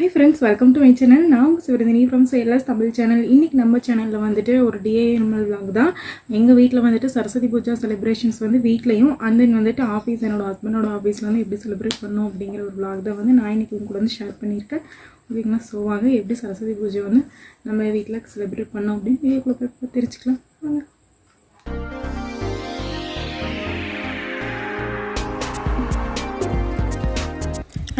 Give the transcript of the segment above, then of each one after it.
Hi friends, welcome to my channel. நான் உங்க Sivaranthini from Sales Tamil channel. இன்னைக்கு நம்ம சேனல்ல வந்துட்டு ஒரு DIY vlog தான். எங்க வீட்ல வந்துட்டு சரஸ்வதி பூஜா செலிப்ரேஷன்ஸ் வந்து வீட்லயும் and then வந்துட்டு ஆபீஸ் என்னோட ஹஸ்பண்டோட ஆபீஸ்ல வந்து எப்படி செலிப்ரேட் பண்ணோம் அப்படிங்கிற ஒரு vlog தான் வந்து நான் இன்னைக்கு உங்களுக்கு வந்து ஷேர் பண்ணியிருக்கேன். ஓகேங்களா? ஸோ வாங்க எப்படி சரஸ்வதி பூஜை வந்து நம்ம வீட்டில் செலிப்ரேட் பண்ணோம் அப்படின்னு வீடியோக்குள்ள போய் தெரிஞ்சுக்கலாம். வாங்க.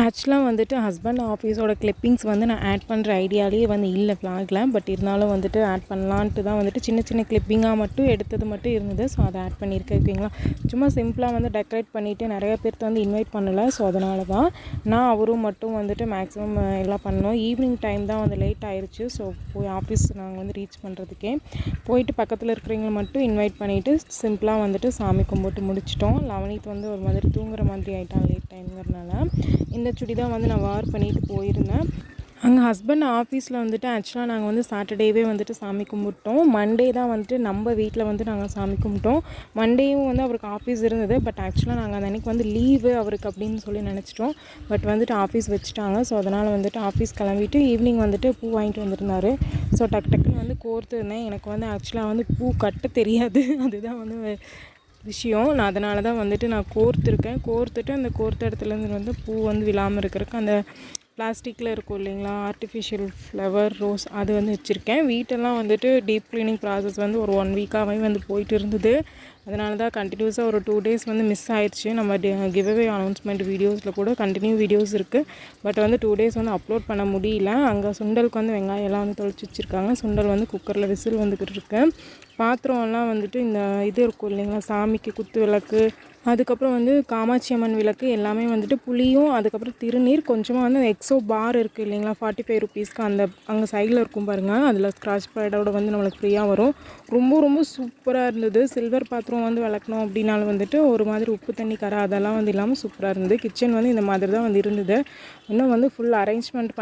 ஆக்சுவலாக வந்துட்டு ஹஸ்பண்ட் ஆஃபீஸோட கிளிப்பிங்ஸ் வந்து நான் ஆட் பண்ணுற ஐடியாலே வந்து இல்லை vlogல. பட் இருந்தாலும் வந்துட்டு ஆட் பண்ணலான்ட்டு தான் வந்துட்டு சின்ன சின்ன கிளிப்பிங்காக மட்டும் எடுத்தது மட்டும் இருந்தது. ஸோ அதை ஆட் பண்ணியிருக்கேன். ஓகேங்களா? சும்மா சிம்பிளாக வந்து டெக்கரேட் பண்ணிவிட்டு நிறைய பேர்த்து வந்து இன்வைட் பண்ணலை. ஸோ அதனால தான் நான் அவரும் மட்டும் வந்துட்டு மேக்ஸிமம் எல்லாம் பண்ணோம். ஈவினிங் டைம் தான் வந்து லேட் ஆயிடுச்சு. ஸோ போய் ஆஃபீஸ் நாங்கள் வந்து ரீச் பண்ணுறதுக்கே போயிட்டு பக்கத்தில் இருக்கிறவங்க மட்டும் இன்வைட் பண்ணிவிட்டு சிம்பிளாக வந்துட்டு சாமி கும்பிட்டு முடிச்சிட்டோம். லவனித் வந்து ஒரு மாதிரி தூங்குற மாதிரி ஆகிட்டான் லேட் டைம்ங்கிறனால. இந்த சுடி தான் வந்து நான் வார் பண்ணிட்டு போயிருந்தேன். அங்கே ஹஸ்பண்ட் ஆஃபீஸில் வந்துட்டு ஆக்சுவலாக நாங்கள் வந்து சாட்டர்டேவே வந்துட்டு சாமி கும்பிட்டோம். மண்டே தான் வந்துட்டு நம்ம வீட்டில் வந்து நாங்கள் சாமி கும்பிட்டோம். மண்டேயும் வந்து அவருக்கு ஆஃபீஸ் இருந்தது. பட் ஆக்சுவலாக நாங்கள் அந்த அன்றைக்கி வந்து லீவு அவருக்கு அப்படின்னு சொல்லி நினச்சிட்டோம். பட் வந்துட்டு ஆஃபீஸ் வச்சுட்டாங்க. ஸோ அதனால் வந்துட்டு ஆஃபீஸ் கிளம்பிட்டு ஈவினிங் வந்துட்டு பூ வாங்கிட்டு வந்துருந்தார். ஸோ டக்குன்னு வந்து கோர்த்துருந்தேன். எனக்கு வந்து ஆக்சுவலாக வந்து பூ கட்ட தெரியாது. அதுதான் வந்து விஷயம். நான் அதனால தான் வந்துட்டு நான் கோர்த்துருக்கேன். கோர்த்துட்டு அந்த கோர்த்த இடத்துலேருந்து வந்து பூ வந்து விழாமல் இருக்கிறதுக்கு அந்த பிளாஸ்டிக்கில் இருக்கும் இல்லைங்களா, ஆர்டிஃபிஷியல் ஃப்ளவர் ரோஸ் அது வந்து வச்சுருக்கேன். வீட்டெல்லாம் வந்துட்டு டீப் க்ளீனிங் ப்ராசஸ் வந்து ஒரு 1 வீக்காகவே வந்து போயிட்டு இருந்தது. அதனால தான் கண்டினியூஸாக ஒரு 2 days வந்து மிஸ் ஆயிடுச்சு. நம்ம கிவ்அவே அனௌன்ஸ்மெண்ட் வீடியோஸில் கூட கண்டினியூ வீடியோஸ் இருக்குது. பட் வந்து 2 days வந்து அப்லோட் பண்ண முடியல. அங்கே சுண்டலுக்கு வந்து வெங்காயம் எல்லாம் வந்து தொளிச்சு வச்சுருக்காங்க. சுண்டல் வந்து குக்கரில் விசில் வந்துக்கிட்டு இருக்கு. பாத்திரம்லாம் வந்துட்டு இந்த இது இருக்கும் இல்லைங்களா, சாமிக்கு குத்து விளக்கு, அதுக்கப்புறம் வந்து காமாட்சி அம்மன் விளக்கு எல்லாமே வந்துட்டு புளியும் அதுக்கப்புறம் திருநீர் கொஞ்சமாக வந்து எக்ஸோ பார் இருக்குது இல்லைங்களா, 45 rupeesக்கு அந்த அங்கே சைடில் இருக்கும் பாருங்கள். அதில் ஸ்க்ராட்ச் பேடோட வந்து நம்மளுக்கு ஃப்ரீயாக வரும். ரொம்ப சூப்பராக இருந்தது. சில்வர் பாத்திரம் வந்து விளக்கணும் அப்படின்னாலும் வந்துட்டு ஒரு மாதிரி உப்பு தண்ணி கரை அதெல்லாம் வந்து இல்லாமல் சூப்பராக இருந்தது. கிச்சன் வந்து இந்த மாதிரி தான் வந்து இருந்தது. இன்னும் வந்து ஃபுல் அரேஞ்ச்மெண்ட்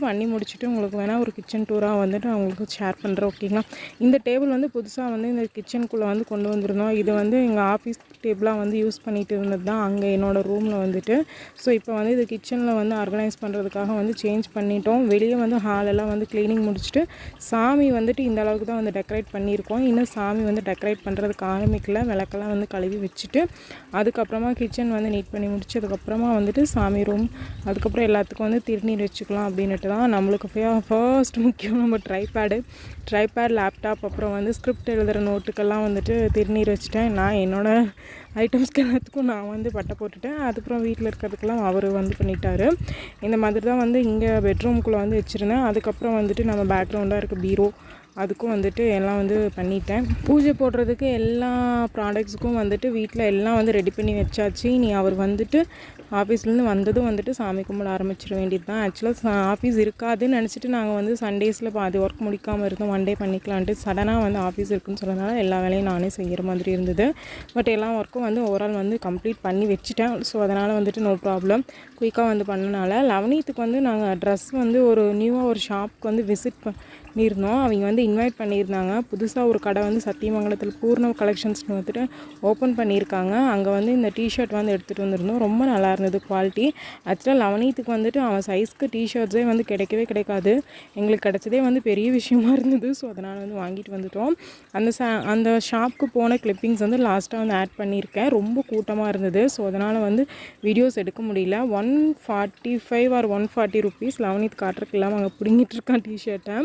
பண்ணி முடிச்சுட்டு உங்களுக்கு வேணால் ஒரு கிச்சன் டூராக வந்துட்டு நான் உங்களுக்கு ஷேர் பண்ணுறேன். ஓகேங்களா? இந்த டேபிள் வந்து புதுசாக வந்து இந்த கிச்சனுக்குள்ளே வந்து கொண்டு வந்திருந்தோம். இது வந்து எங்கள் ஆஃபீஸ் டேபிளாக வந்து யூஸ் பண்ணிட்டு இருந்தது தான் அங்கே என்னோடய ரூமில் வந்துட்டு. ஸோ இப்போ வந்து இது கிச்சனில் வந்து ஆர்கனைஸ் பண்ணுறதுக்காக வந்து சேஞ்ச் பண்ணிட்டோம். வெளியே வந்து ஹாலெல்லாம் வந்து க்ளீனிங் முடிச்சுட்டு சாமி வந்துட்டு இந்த அளவுக்கு தான் வந்து டெக்கரேட் பண்ணியிருக்கோம். இன்னும் சாமி வந்து டெக்கரேட் பண்ணுறதுக்கு ஆரம்பிக்கல. விளக்கெல்லாம் வந்து கழுவி வச்சுட்டு அதுக்கப்புறமா கிச்சன் வந்து நீட் பண்ணி முடிச்சு அதுக்கப்புறமா வந்துட்டு சாமி ரூம் அதுக்கப்புறம் எல்லாத்துக்கும் வந்து திருநீர் வச்சுக்கலாம் அப்படின்ட்டு தான். நம்மளுக்கு ஃபர்ஸ்ட் முக்கியம் நம்ம ட்ரைபேட், லேப்டாப், அப்புறம் வந்து ஸ்கிரிப்ட் எழுதுகிற நோட்டுக்கெல்லாம் வந்துட்டு திருநீர் வச்சுட்டேன். நான் என்னோடய ஐட்டம்ஸ்க்கு எல்லாத்துக்கும் நான் வந்து பட்டை போட்டுட்டேன். அதுக்கப்புறம் வீட்டில் இருக்கிறதுக்கெல்லாம் அவர் வந்து பண்ணிட்டார். இந்த மாதிரி தான் வந்து இங்கே பெட்ரூம்குள்ளே வந்து வச்சுருந்தேன். அதுக்கப்புறம் வந்துட்டு நம்ம பேக்ரவுண்டாக இருக்க பீரோ அதுக்கும் வந்துட்டு எல்லாம் வந்து பண்ணிட்டேன். பூஜை போடுறதுக்கு எல்லா ப்ராடக்ட்ஸுக்கும் வந்துட்டு வீட்டில் எல்லாம் வந்து ரெடி பண்ணி வச்சாச்சு. நீ அவர் வந்துட்டு ஆஃபீஸ்லேருந்து வந்ததும் வந்துட்டு சாமி கும்பிட ஆரம்பிச்சிட வேண்டியது தான். ஆக்சுவலாக ஆஃபீஸ் இருக்காதுன்னு நினச்சிட்டு நாங்கள் வந்து சண்டேஸில் பாதி ஒர்க் முடிக்காமல் இருந்தோம். 1 day பண்ணிக்கலான்ட்டு சடனாக வந்து ஆஃபீஸ் இருக்குன்னு சொன்னதுனால எல்லா வேலையும் நானே செய்கிற மாதிரி இருந்தது. பட் எல்லா ஒர்க்கும் வந்து ஓவரால் வந்து கம்ப்ளீட் பண்ணி வச்சுட்டேன். ஸோ அதனால் வந்துட்டு நோ ப்ராப்ளம். குயிக்காக வந்து பண்ணனால லவனித்துக்கு வந்து நாங்கள் ட்ரெஸ் வந்து ஒரு நியூவாக ஒரு ஷாப்புக்கு வந்து விசிட் பண்ணியிருந்தோம். அவங்க வந்து இன்வைட் பண்ணியிருந்தாங்க. புதுசாக ஒரு கடை வந்து சத்தியமங்கலத்தில் பூர்ண கலெக்ஷன்ஸ்னு வந்துட்டு ஓப்பன் பண்ணியிருக்காங்க. அங்கே வந்து இந்த டிஷர்ட் வந்து எடுத்துகிட்டு வந்திருந்தோம். ரொம்ப நல்லா இருந்தது குவாலிட்டி. ஆக்சுவலாக லவனித்துக்கு வந்துட்டு அவன் சைஸ்க்கு டிஷர்ட்ஸே வந்து கிடைக்காது. எங்களுக்கு கிடைச்சதே வந்து பெரிய விஷயமா இருந்தது. ஸோ அதனால் வந்து வாங்கிட்டு வந்துட்டோம். அந்த ஷாப்புக்கு போன கிளிப்பிங்ஸ் வந்து லாஸ்ட்டாக வந்து ஆட் பண்ணியிருக்கேன். ரொம்ப கூட்டமாக இருந்தது. ஸோ அதனால் வந்து வீடியோஸ் எடுக்க முடியல. 145 or 140 rupees லவனித் காட்டுறதுக்கு இல்லாமல் அங்கே பிடிங்கிட்டு இருக்கான் டிஷர்ட்டை.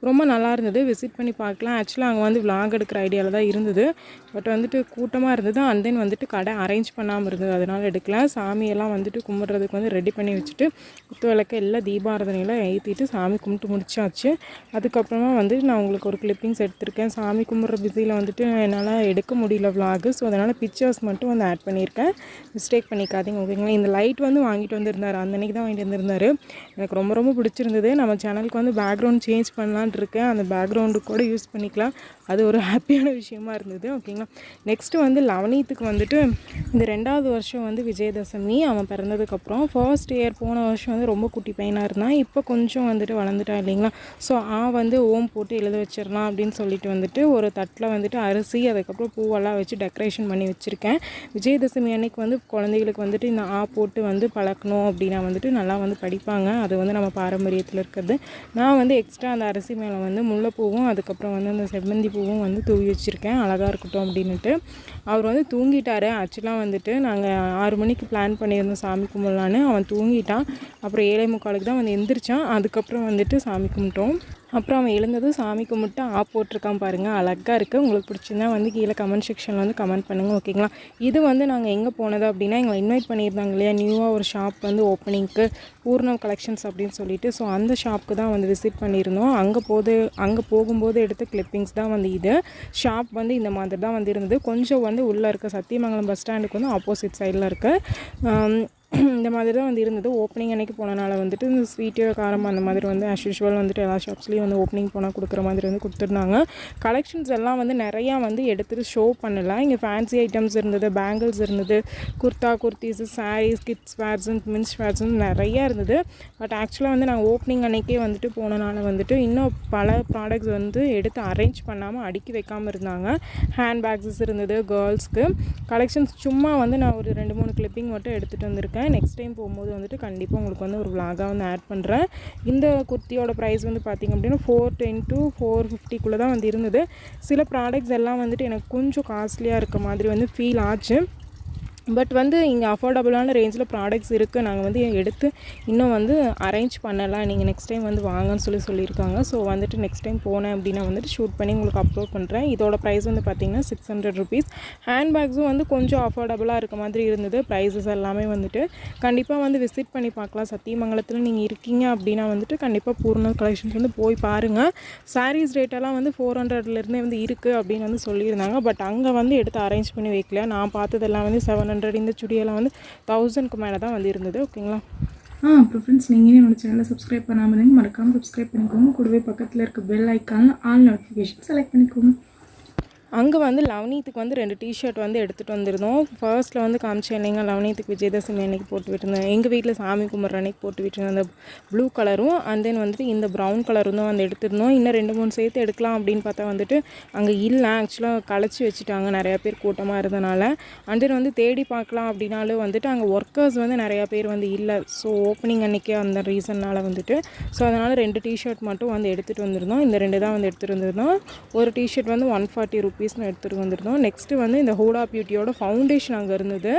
ரொம்ப நல்லா இருந்தது. விசிட் பண்ணி பார்க்கலாம். ஆக்சுவலாக அங்கே வந்து vlog எடுக்கிற ஐடியாவில் தான் இருந்தது. பட் வந்துட்டு கூட்டமாக இருந்தது. அண்ட் தென் வந்துட்டு கடை அரேஞ்ச் பண்ணாமல் இருந்தது. அதனால் எடுக்கல. சாமியெல்லாம் வந்துட்டு கும்பிட்றதுக்கு வந்து ரெடி பண்ணி வச்சுட்டு குத்து விளக்கு எல்லாம் தீபாரதனையெல்லாம் ஏற்றிட்டு சாமி கும்பிட்டு முடிச்சாச்சு. அதுக்கப்புறமா வந்து நான் உங்களுக்கு ஒரு கிளிப்பிங்ஸ் எடுத்திருக்கேன். சாமி கும்பிட்ற பிஸியில் வந்துட்டு என்னால் எடுக்க முடியல vlog. ஸோ அதனால் பிக்சர்ஸ் மட்டும் வந்து ஆட் பண்ணியிருக்கேன். மிஸ்டேக் பண்ணிக்காதீங்க. ஓகேங்களா? இந்த லைட் வந்து வாங்கிட்டு வந்திருந்தார். அந்த அன்றைக்கி தான் வாங்கிட்டு வந்திருந்தார். எனக்கு ரொம்ப பிடிச்சிருந்தது. நம்ம சேனலுக்கு வந்து பேக்ரவுண்ட் சேஞ்ச் பண்ணலான் இருக்கேன். அந்த பேக்ரவுண்டு கூட யூஸ் பண்ணிக்கலாம். அது ஒரு ஹாப்பியான விஷயமா இருந்தது. ஓகேங்களா? நெக்ஸ்ட்டு வந்து லவனித்துக்கு வந்துட்டு இந்த 2வது வருஷம் வந்து விஜயதசமி அவன் பிறந்ததுக்கப்புறம். ஃபர்ஸ்ட் இயர் போன வருஷம் வந்து ரொம்ப குட்டி பையனாக இருந்தான். இப்போ கொஞ்சம் வந்துட்டு வளர்ந்துட்டான் இல்லைங்களா. ஸோ வந்து ஓம் போட்டு எழுத வச்சிடலாம் அப்படின்னு சொல்லிட்டு வந்துட்டு ஒரு தட்டில் வந்துட்டு அரிசி அதுக்கப்புறம் பூவெல்லாம் வச்சு டெக்கரேஷன் பண்ணி வச்சுருக்கேன். விஜயதசமி அன்னைக்கு வந்து குழந்தைகளுக்கு வந்துட்டு இந்த போட்டு வந்து வளர்க்கணும் அப்படின்னா வந்துட்டு நல்லா வந்து படிப்பாங்க. அது வந்து நம்ம பாரம்பரியத்தில் இருக்கிறது. நான் வந்து எக்ஸ்ட்ரா அந்த அரிசி மேலே வந்து முல்லைப்பூவும் அதுக்கப்புறம் வந்து அந்த செவ்வந்தி பூவும் வந்து தூவி வச்சுருக்கேன், அழகாக இருக்கட்டும் அப்படின்ட்டு. அவர் வந்து தூங்கிட்டார். ஆக்சுவலாக வந்துட்டு நாங்கள் 6 மணிக்கு பிளான் பண்ணியிருந்தோம் சாமி கும்பிடலான்னு. அவன் தூங்கிட்டான். அப்புறம் 7:45 தான் வந்து எந்திரிச்சான். அதுக்கப்புறம் வந்துட்டு சாமி கும்பிட்டோம். அப்புறம் அவன் எழுந்ததும் சாமி கும்பிட்டு போட்டிருக்கான் பாருங்கள், அழகாக இருக்குது. உங்களுக்கு பிடிச்சிருந்தா வந்து கீழே கமெண்ட் செக்ஷனில் வந்து கமெண்ட் பண்ணுங்கள், ஓகேங்களா. இது வந்து நாங்கள் எங்கே போனது அப்படின்னா, எங்களை இன்வைட் பண்ணியிருந்தாங்க இல்லையா, நியூவாக ஒரு ஷாப் வந்து ஓப்பனிங்க்கு, பூர்ணம் கலெக்ஷன்ஸ் அப்படின்னு சொல்லிட்டு. ஸோ அந்த ஷாப்புக்கு தான் வந்து விசிட் பண்ணியிருந்தோம். அங்கே போகும்போது எடுத்த கிளிப்பிங்ஸ் தான் வந்து இது. ஷாப் வந்து இந்த மாதிரி தான் வந்து இருந்தது. கொஞ்சம் வந்து உள்ளே இருக்க சத்தியமங்கலம் பஸ் ஸ்டாண்டுக்கு வந்து ஆப்போசிட் சைடில் இருக்குது. இந்த மாதிரி தான் வந்து இருந்தது. ஓப்பனிங் அன்றைக்கி போனனால வந்துட்டு இந்த ஸ்வீட்டு காரம் அந்த மாதிரி வந்து ஆஸ் யூஷுவல் வந்துட்டு எல்லா ஷாப்ஸ்லேயும் வந்து ஓப்பனிங் போனால் கொடுக்குற மாதிரி வந்து கொடுத்துருந்தாங்க. கலெக்ஷன்ஸ் எல்லாம் வந்து நிறையா வந்து எடுத்துகிட்டு ஷோ பண்ணலை. இங்கே ஃபேன்சி ஐட்டம்ஸ் இருந்தது, பேங்கிள்ஸ் இருந்தது, kurta kurtis, saris, kids wears, men's வேர்ஸுன்னு நிறையா இருந்தது. பட் ஆக்சுவலாக வந்து நாங்கள் ஓப்பனிங் அன்றைக்கே வந்துட்டு போனனால வந்துட்டு இன்னும் பல ப்ராடக்ட்ஸ் வந்து எடுத்து அரேஞ்ச் பண்ணாமல் அடுக்கி வைக்காமல் இருந்தாங்க. ஹேண்ட் பேக்ஸஸ் இருந்தது கேர்ள்ஸ்க்கு. கலெக்ஷன்ஸ் சும்மா வந்து நான் ஒரு 2-3 கிளிப்பிங் மட்டும் எடுத்துகிட்டு வந்திருக்கேன். நெக்ஸ்ட் டைம் போகும்போது வந்துட்டு கண்டிப்பாக உங்களுக்கு வந்து ஒரு vlog-ஆ வந்து ஆட் பண்ணுறேன். இந்த குர்த்தியோட ப்ரைஸ் வந்து பார்த்திங்க அப்படின்னா 410 to 450 தான் வந்து இருந்தது. சில ப்ராடக்ட்ஸ் எல்லாம் வந்துட்டு எனக்கு கொஞ்சம் காஸ்ட்லியாக இருக்க மாதிரி வந்து ஃபீல் ஆச்சு. பட் வந்து இங்கே அஃபோர்டபுளான ரேஞ்சில் ப்ராடக்ட்ஸ் இருக்குது. நாங்கள் வந்து எடுத்து இன்னும் வந்து அரேஞ்ச் பண்ணலாம், நீங்கள் நெக்ஸ்ட் டைம் வந்து வாங்கன்னு சொல்லியிருக்காங்க. ஸோ வந்துட்டு நெக்ஸ்ட் டைம் போனேன் அப்படின்னா வந்துட்டு ஷூட் பண்ணி உங்களுக்கு அப்லோட் பண்ணுறேன். இதோட ப்ரைஸ் வந்து பார்த்திங்கன்னா 600 rupees. ஹேண்ட் பேக்ஸும் வந்து கொஞ்சம் அஃபோர்டபுளாக இருக்க மாதிரி இருந்தது. ப்ரைஸஸ் எல்லாமே வந்துட்டு கண்டிப்பாக வந்து விசிட் பண்ணி பார்க்கலாம். சத்தியமங்கலத்தில் நீங்கள் இருக்கீங்க அப்படின்னா வந்துட்டு கண்டிப்பாக பூர்ணம் கலெக்ஷன்ஸ் வந்து போய் பாருங்கள். சாரீஸ் ரேட்டெல்லாம் வந்து 400லேருந்தே வந்து இருக்குது அப்படின்னு வந்து சொல்லியிருந்தாங்க. பட் அங்கே வந்து எடுத்து அரேஞ்ச் பண்ணி வைக்கல. நான் பார்த்ததெல்லாம் வந்து 700, இந்த சுடியெல்லாம் வந்து 1000க்கு மேலே தான் வந்து இருந்தது, ஓகேங்களா. அப்புறம் ஃப்ரெண்ட்ஸ், நீங்கள் என்னோட சேனலை சப்ஸ்கிரைப் பண்ணாமல் இருந்தீங்க, மறக்காமல் சப்ஸ்கிரைப் பண்ணிக்கோங்க. கூடவே பக்கத்தில் இருக்க பெல் ஐக்கானில் ஆல் நோட்டிஃபிகேஷன் செலக்ட் பண்ணிக்கோங்க. அங்கே வந்து லவனீத்துக்கு வந்து 2 டிஷர்ட் வந்து எடுத்துகிட்டு வந்திருந்தோம். ஃபர்ஸ்ட்டில் வந்து காமிச்சேன் இல்லைங்க, லவனீத்துக்கு விஜயதசமி அன்றைக்கி போட்டு விட்டுருந்தேன். எங்கள் வீட்டில் சாமி கும்பிட்ற அன்றைக்கி போட்டு விட்டுருந்தேன் அந்த ப்ளூ கலரும். அண்ட் தென் வந்துட்டு இந்த ப்ரௌன் கலரும் தான் வந்து எடுத்துருந்தோம். இன்னும் 2-3 சேர்த்து எடுக்கலாம் அப்படின்னு பார்த்தா வந்துட்டு அங்கே இல்லை. ஆக்சுவலாக களைச்சி வச்சுட்டாங்க நிறையா பேர் கூட்டமாக இருந்தனால. அண்ட் தென் வந்து தேடி பார்க்கலாம் அப்படின்னாலும் வந்துட்டு அங்கே ஒர்க்கர்ஸ் வந்து நிறையா பேர் வந்து இல்லை. ஸோ ஓப்பனிங் அன்றைக்கி அந்த ரீசன்னால் வந்துட்டு ஸோ அதனால் 2 டிஷர்ட் மட்டும் வந்து எடுத்துகிட்டு வந்திருந்தோம். இந்த 2 தான் வந்து எடுத்துகிட்டு வந்திருந்தோம். ஒரு டிஷர்ட் வந்து 140 rupees எடுத்துகிட்டு வந்திருந்தோம். நெக்ஸ்ட்டு வந்து இந்த ஹூடா பியூட்டியோட ஃபவுண்டேஷன் அங்கே இருந்தது.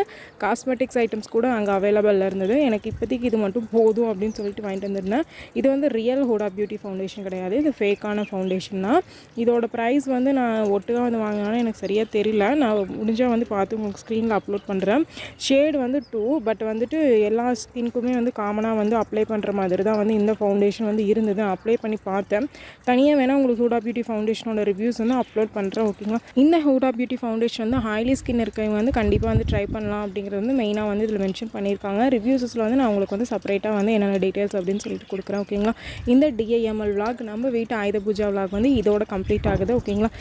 காஸ்மெட்டிக்ஸ் ஐட்டம்ஸ் கூட அங்கே அவைலபிளில் இருந்தது. எனக்கு இப்போதைக்கு இது மட்டும் போதும் அப்படின்னு சொல்லிட்டு வாங்கிட்டு வந்திருந்தேன். இது வந்து ரியல் ஹூடா பியூட்டி ஃபவுண்டேஷன் கிடையாது, இது ஃபேக்கான ஃபவுண்டேஷன் தான். இதோட ப்ரைஸ் வந்து நான் ஒட்டுக்காக வந்து வாங்கினாலும் எனக்கு சரியாக தெரியல. நான் முடிஞ்சால் வந்து பார்த்து உங்களுக்கு ஸ்க்ரீனில் அப்லோட் பண்ணுறேன். ஷேடு வந்து 2, பட் வந்துட்டு எல்லா ஸ்கின்க்குமே வந்து காமனாக வந்து அப்ளை பண்ணுற மாதிரி தான் வந்து இந்த ஃபவுண்டேஷன் வந்து இருந்தது. அப்ளை பண்ணி பார்த்தேன். தனியாக வேணால் உங்களுக்கு ஹூடா பியூட்டி ஃபவுண்டேஷனோட ரிவ்யூஸ் வந்து அப்லோட் பண்ணுறேன், ஓகேங்களா. இந்த ஹூடா பியூட்டி ஃபவுண்டேஷன் வந்து ஆயிலி ஸ்கின் இருக்கவங்க வந்து கண்டிப்பாக வந்து ட்ரை பண்ணலாம் அப்படிங்கிறது வந்து மெயினாக வந்து இதில் மென்ஷன் பண்ணியிருக்காங்க. ரிவ்யூஸில் வந்து நான் உங்களுக்கு வந்து செப்பரேட்டாக வந்து என்னென்ன டீட்டெயில்ஸ் அப்படின்னு சொல்லிட்டு கொடுக்குறேன், ஓகேங்களா. இந்த DIML vlog நம்ம வீட்டு ஆயுத பூஜா vlog வந்து இதோட கம்ப்ளீட் ஆகுது, ஓகேங்களா.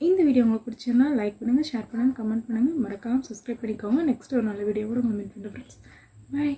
இந்த வீடியோ உங்களுக்கு பிடிச்சிருந்தா லைக் பண்ணுங்கள், ஷேர் பண்ணுங்கள், கமெண்ட் பண்ணுங்கள், மறக்காமல் சப்ஸ்கிரைப் பண்ணிக்கோங்க. நெக்ஸ்ட் ஒரு நல்ல வீடியோவோட உங்களை மீட் பண்ணுறேன் ஃப்ரெண்ட்ஸ். பாய்.